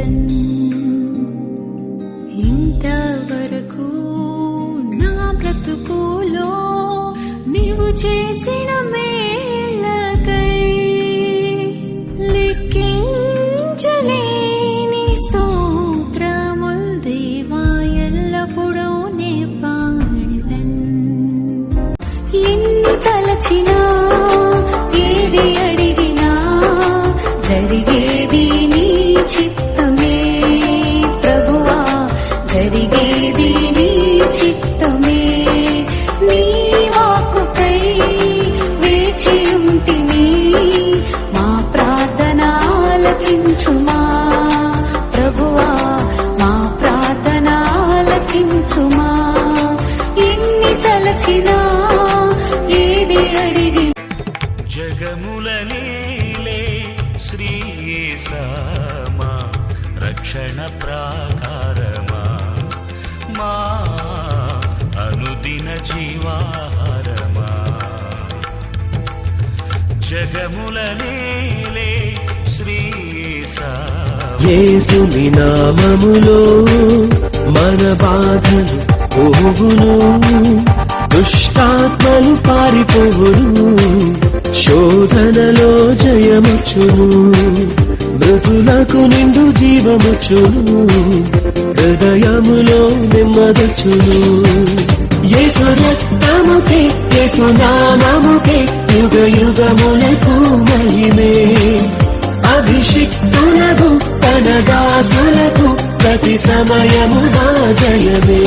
తన్ ఇంతవరకు నా బ్రతుకులో నీవు చేసిన మేళ్ళకై లెక్కించలేని స్తోత్రముల్ దేవా ఎల్లప్పుడూ నే పాడెదన్. ఎన్ని తలచినా ఏది అడిగినా జరిగేది నీ చిత్తమే ప్రభువా, జరిగేది నీ చిత్తమే. నీ వాక్కుకై వేచి ఉంటిని, మా ప్రార్థన ఆలకించుమా ప్రభువా, మా ప్రార్థన ఆలకించుమా. ఎన్ని తలచినా ఏది అడిగి జగముల నీలే శ్రీ యేసా మా రక్షణ ప్రాకారమా, మా అనుదిన జీవాహారమా. జగముల నీలే శ్రీ యేసా యేసుని నామములో మన బాధలు పోవును, దుష్టాత్మలు పారిపోవును, శోధనలో జయముచ్చును, మృతులకు నిండు జీవముచ్చును, హృదయములో నెమ్మదొచ్చును. యేసు రక్తముకే యేసు నామముకే యుగ యుగములకు మహిమే. అభిషిక్తులకు తన దాసులకు ప్రతి సమయము నా జయమే.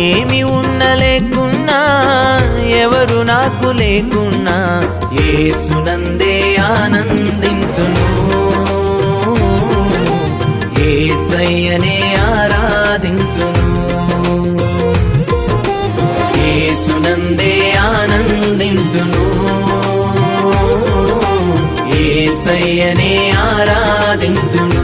ఏమి ఉండలేకున్నా ఎవరు నాకు లేకున్నా యేసునందే ఆనందింతును, యేసయ్యనే ఆరాధింతును. యేసునందే ఆనందింతును, యేసయ్యనే ఆరాధింతును.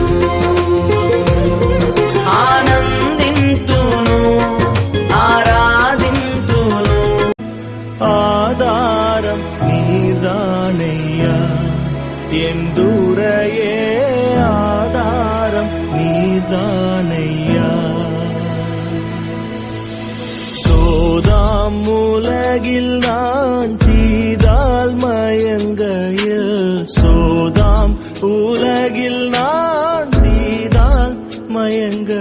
ఆధారం నీదానయ్యా, ఎందురయే ఆధారం நீதானையா சோதாம் உலகில் நான் தீதால் மயங்கையில் சோதாம் உலகில் நான் தீதால் மயங்க